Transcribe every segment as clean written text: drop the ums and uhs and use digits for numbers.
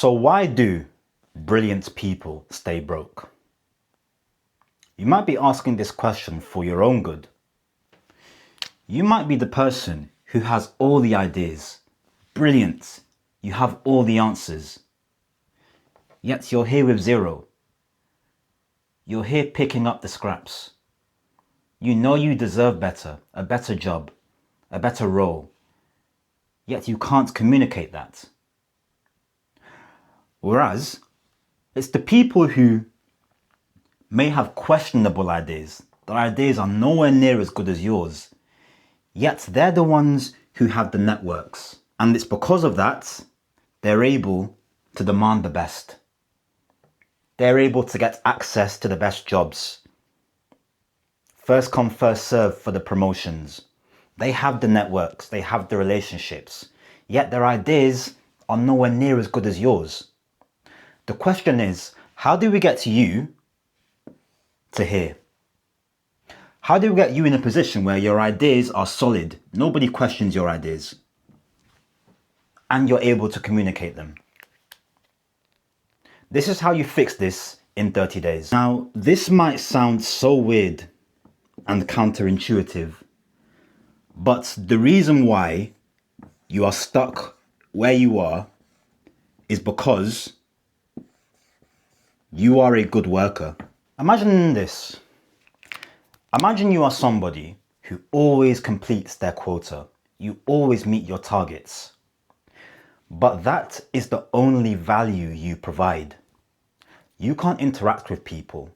So why do brilliant people stay broke? You might be asking this question for your own good. You might be the person who has all the ideas. Brilliant. You have all the answers. Yet you're here with zero. You're here picking up the scraps. You know you deserve better, a better job, a better role. Yet you can't communicate that. Whereas, it's the people who may have questionable ideas. Their ideas are nowhere near as good as yours. Yet they're the ones who have the networks. And it's because of that, they're able to demand the best. They're able to get access to the best jobs. First come, first serve for the promotions. They have the networks, they have the relationships. Yet their ideas are nowhere near as good as yours. The question is, how do we get you to here? How do we get you in a position where your ideas are solid, nobody questions your ideas, and you're able to communicate them? This is how you fix this in 30 days. Now, this might sound so weird and counterintuitive, but the reason why you are stuck where you are is because you are a good worker. Imagine this. Imagine you are somebody who always completes their quota. You always meet your targets. But that is the only value you provide. You can't interact with people.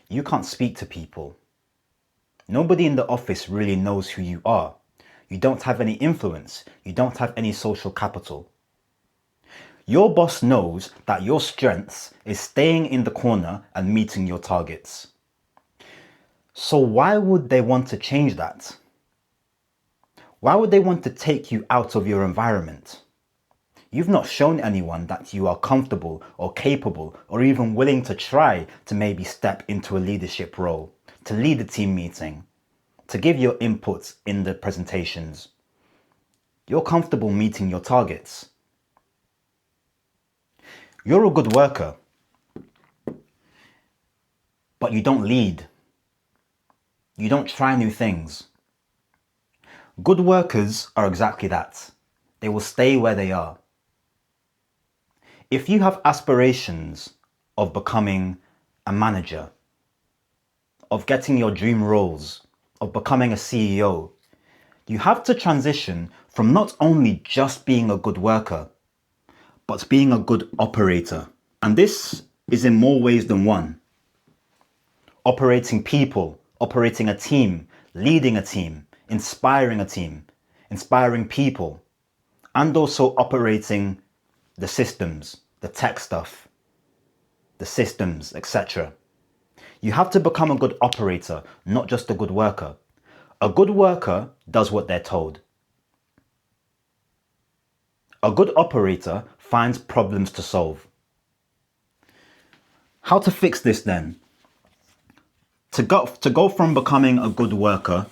You can't speak to people. Nobody in the office really knows who you are. You don't have any influence. You don't have any social capital. Your boss knows that your strength is staying in the corner and meeting your targets. So why would they want to change that? Why would they want to take you out of your environment? You've not shown anyone that you are comfortable or capable or even willing to try to maybe step into a leadership role, to lead a team meeting, to give your inputs in the presentations. You're comfortable meeting your targets. You're a good worker, but you don't lead. You don't try new things. Good workers are exactly that. They will stay where they are. If you have aspirations of becoming a manager, of getting your dream roles, of becoming a CEO, you have to transition from not only just being a good worker, but being a good operator. And this is in more ways than one. Operating people, operating a team, leading a team, inspiring people, and also operating the systems, the tech stuff, the systems, etc. You have to become a good operator, not just a good worker. A good worker does what they're told. A good operator finds problems to solve. How to fix this then? To go from becoming a good worker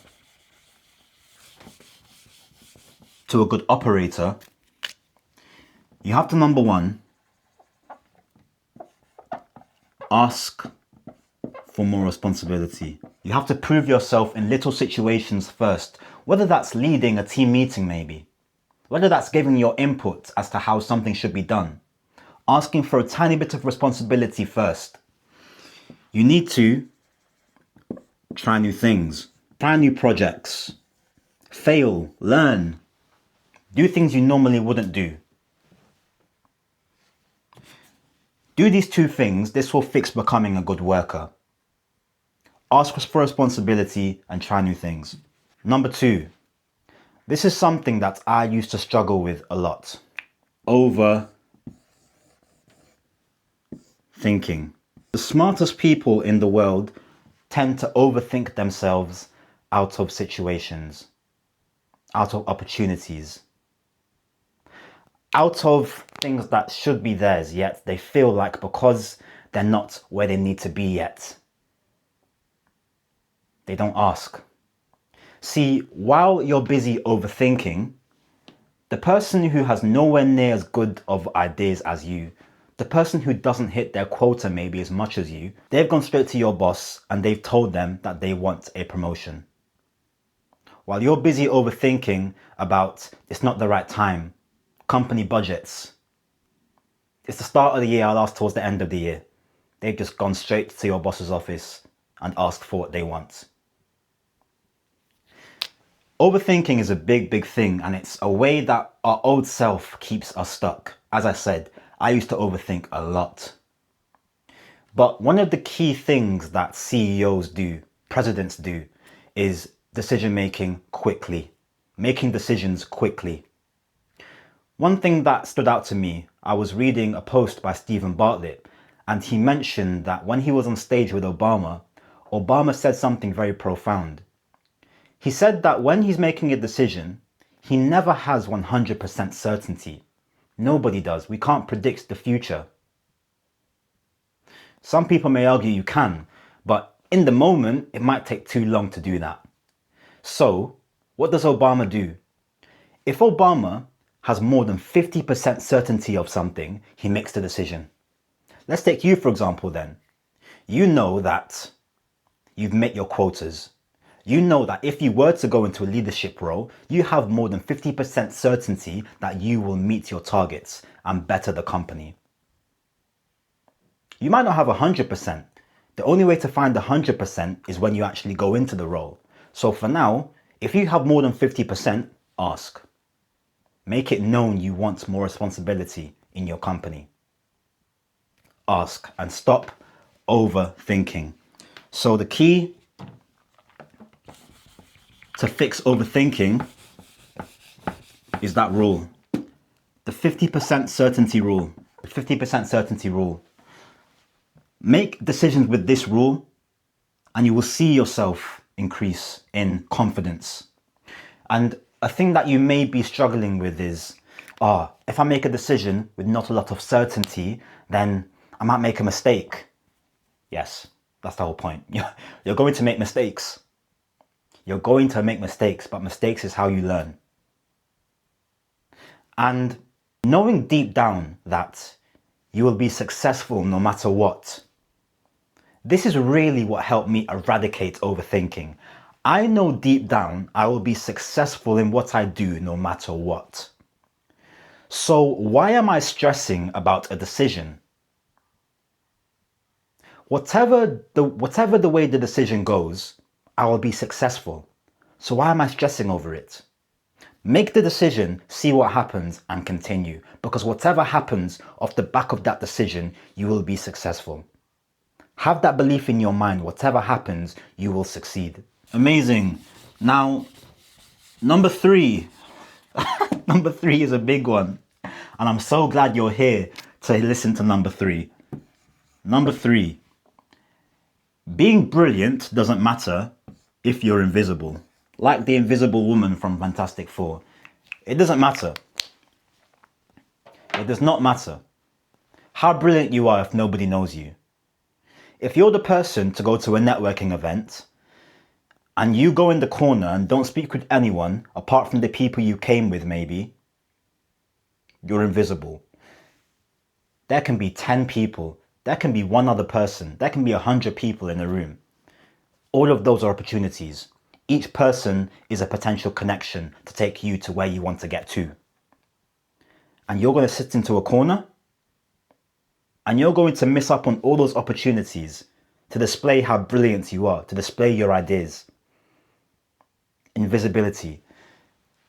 to a good operator, you have to, number one, ask for more responsibility. You have to prove yourself in little situations first, whether that's leading a team meeting maybe, whether that's giving your input as to how something should be done, asking for a tiny bit of responsibility first. You need to try new things, try new projects, fail, learn, do things you normally wouldn't do. Do these two things, this will fix becoming a good worker. Ask for responsibility and try new things. Number two, this is something that I used to struggle with a lot. Overthinking. The smartest people in the world tend to overthink themselves out of situations, out of opportunities, out of things that should be theirs, yet they feel like because they're not where they need to be yet, they don't ask. See, while you're busy overthinking, The person who has nowhere near as good of ideas as you, the person who doesn't hit their quota maybe as much as you, they've gone straight to your boss and they've told them that they want a promotion. While you're busy overthinking about it's not the right time, company budgets, it's the start of the year, I'll ask towards the end of the year. They've just gone straight to your boss's office and asked for what they want. Overthinking is a big thing, and it's a way that our old self keeps us stuck. As I said, I used to overthink a lot. But one of the key things that CEOs do, presidents do, is decision making quickly, making decisions quickly. One thing that stood out to me, I was reading a post by Stephen Bartlett, and he mentioned that when he was on stage with Obama, Obama said something very profound. He said that when he's making a decision, he never has 100% certainty. Nobody does. We can't predict the future. Some people may argue you can, but in the moment, it might take too long to do that. So, what does Obama do? If Obama has more than 50% certainty of something, he makes the decision. Let's take you, for example, then. You know that you've met your quotas. You know that if you were to go into a leadership role, you have more than 50% certainty that you will meet your targets and better the company. You might not have 100%. The only way to find 100% is when you actually go into the role. So for now, if you have more than 50%, ask. Make it known you want more responsibility in your company. Ask and stop overthinking. So the key to fix overthinking is that rule. The 50% certainty rule. The 50% certainty rule. Make decisions with this rule and you will see yourself increase in confidence. And a thing that you may be struggling with is, if I make a decision with not a lot of certainty, then I might make a mistake. Yes, that's the whole point. You're going to make mistakes. You're going to make mistakes, but mistakes is how you learn. And knowing deep down that you will be successful no matter what. This is really what helped me eradicate overthinking. I know deep down I will be successful in what I do no matter what. So why am I stressing about a decision? Whatever the way the decision goes, I will be successful. So why am I stressing over it? Make the decision, see what happens, and continue. Because whatever happens off the back of that decision, you will be successful. Have that belief in your mind. Whatever happens, you will succeed. Amazing. Now, number 3. Number 3 is a big one. And I'm so glad you're here to listen to number 3. Number 3. Being brilliant doesn't matter if you're invisible. Like the invisible woman from Fantastic Four. It doesn't matter. It does not matter how brilliant you are if nobody knows you. If you're the person to go to a networking event and you go in the corner and don't speak with anyone apart from the people you came with maybe, you're invisible. There can be 10 people. There can be one other person. There can be 100 people in a room. All of those are opportunities. Each person is a potential connection to take you to where you want to get to. And you're going to sit into a corner and you're going to miss up on all those opportunities to display how brilliant you are, to display your ideas. Invisibility.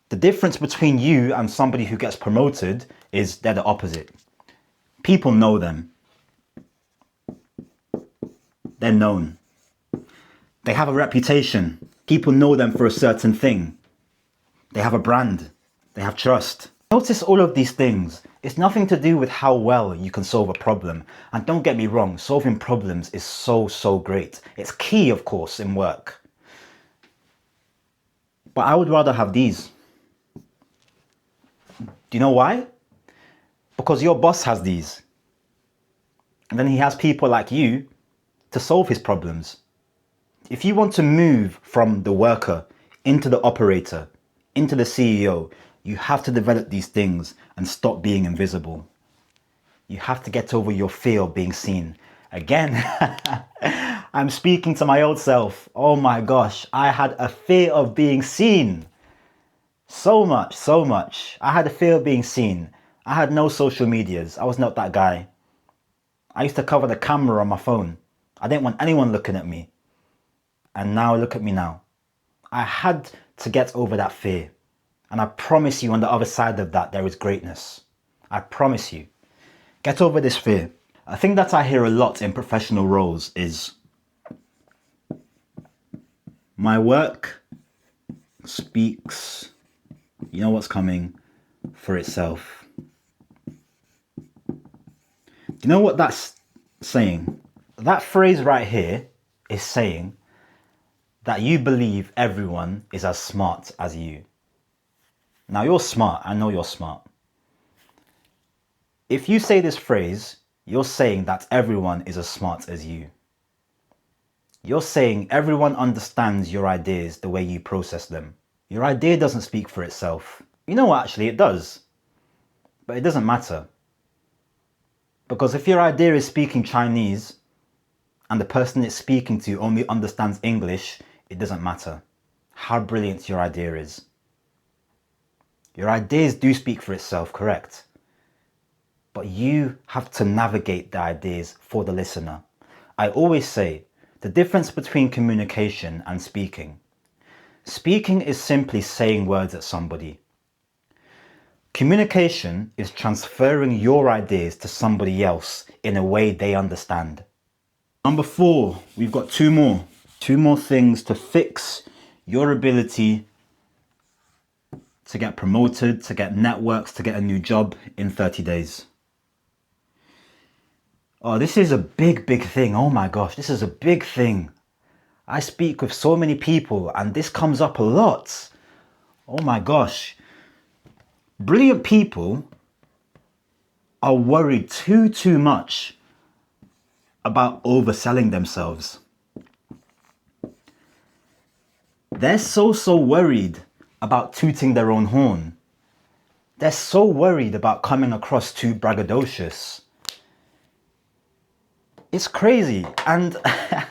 The difference between you and somebody who gets promoted is they're the opposite. People know them. They're known. They have a reputation. People know them for a certain thing. They have a brand. They have trust. Notice all of these things. It's nothing to do with how well you can solve a problem. And don't get me wrong, solving problems is so great. It's key, of course, in work. But I would rather have these. Do you know why? Because your boss has these. And then he has people like you to solve his problems. If you want to move from the worker into the operator, into the CEO, You have to develop these things and stop being invisible. You have to get over your fear of being seen. Again, I'm speaking to my old self. Oh my gosh, I had a fear of being seen. So much. I had a fear of being seen. I had no social medias. I was not that guy. I used to cover the camera on my phone. I didn't want anyone looking at me. And now look at me now. I had to get over that fear. And I promise you, on the other side of that, there is greatness. I promise you. Get over this fear. A thing that I hear a lot in professional roles is, my work speaks, you know what's coming, for itself. Do you know what that's saying? That phrase right here is saying that you believe everyone is as smart as you. Now you're smart, I know you're smart. If you say this phrase, you're saying that everyone is as smart as you. You're saying everyone understands your ideas the way you process them. Your idea doesn't speak for itself. You know what, actually it does. But it doesn't matter. Because if your idea is speaking Chinese and the person it's speaking to only understands English, it doesn't matter how brilliant your idea is. Your ideas do speak for itself, correct? But you have to navigate the ideas for the listener. I always say the difference between communication and speaking. Speaking is simply saying words at somebody. Communication is transferring your ideas to somebody else in a way they understand. Number 4, we've got two more things to fix your ability to get promoted, to get networks, to get a new job in 30 days. Oh, this is a big thing. Oh my gosh, this is a big thing. I speak with so many people and this comes up a lot. Oh my gosh. Brilliant people are worried too much about overselling themselves. They're so worried about tooting their own horn. They're so worried about coming across too braggadocious. It's crazy, and I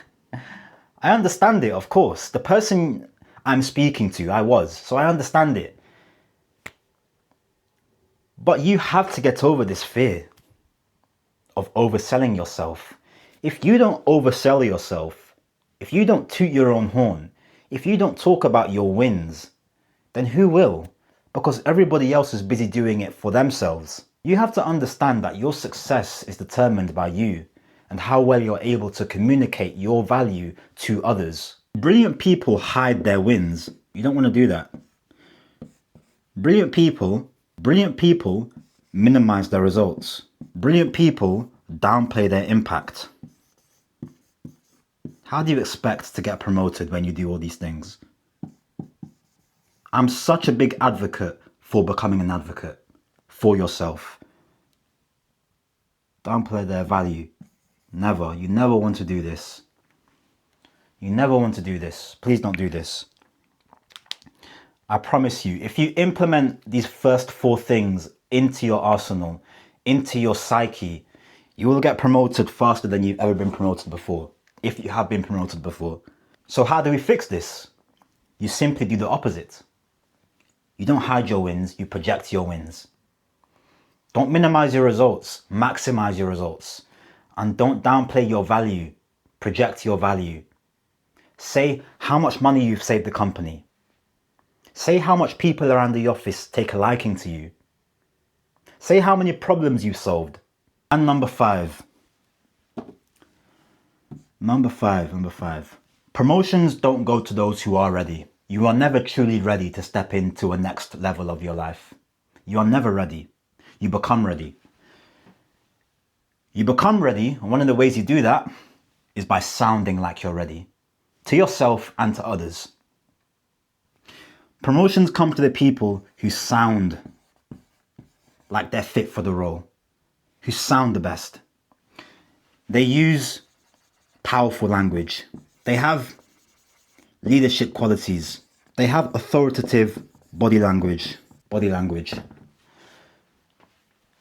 understand it, of course. The person I'm speaking to, I was, so I understand it. But you have to get over this fear of overselling yourself. If you don't oversell yourself, if you don't toot your own horn, if you don't talk about your wins, then who will? Because everybody else is busy doing it for themselves. You have to understand that your success is determined by you and how well you're able to communicate your value to others. Brilliant people hide their wins. You don't want to do that. Brilliant people minimize their results. Brilliant people downplay their impact. How do you expect to get promoted when you do all these things? I'm such a big advocate for becoming an advocate for yourself. Downplay their value. Never. You never want to do this. You never want to do this. Please don't do this. I promise you, if you implement these first 4 things into your arsenal, into your psyche, you will get promoted faster than you've ever been promoted before, if you have been promoted before. So how do we fix this? You simply do the opposite. You don't hide your wins, you project your wins. Don't minimize your results, maximize your results. And don't downplay your value, project your value. Say how much money you've saved the company. Say how much people around the office take a liking to you. Say how many problems you've solved. And number 5. Number five. Promotions don't go to those who are ready. You are never truly ready to step into a next level of your life. You are never ready. You become ready. You become ready, and one of the ways you do that is by sounding like you're ready. To yourself and to others. Promotions come to the people who sound like they're fit for the role, who sound the best. They use powerful language. They have leadership qualities. They have authoritative body language. body language.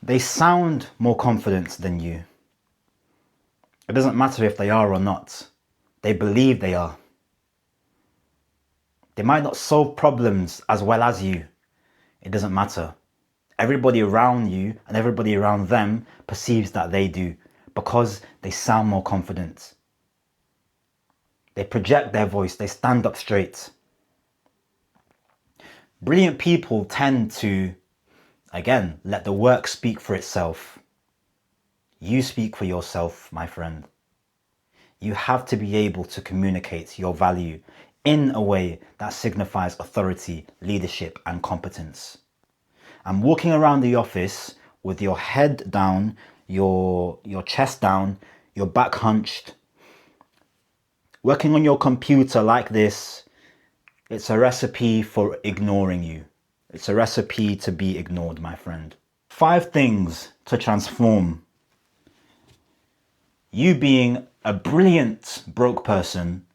They sound more confident than you. It doesn't matter if they are or not. They believe they are. They might not solve problems as well as you. It doesn't matter. Everybody around you and everybody around them perceives that they do because they sound more confident. They project their voice. They stand up straight. Brilliant people tend to, again, let the work speak for itself. You speak for yourself, my friend. You have to be able to communicate your value in a way that signifies authority, leadership, and competence. And walking around the office with your head down, your chest down, your back hunched, working on your computer like this, it's a recipe for ignoring you. It's a recipe to be ignored, my friend. 5 things to transform you being a brilliant broke person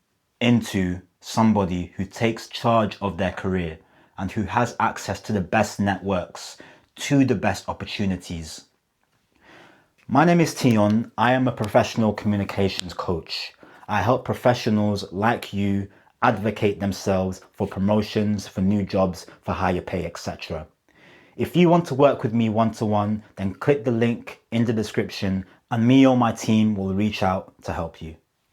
into somebody who takes charge of their career and who has access to the best networks, to the best opportunities. My name is Tion. I am a professional communications coach. I help professionals like you advocate themselves for promotions, for new jobs, for higher pay, etc. If you want to work with me one-to-one, then click the link in the description and me or my team will reach out to help you.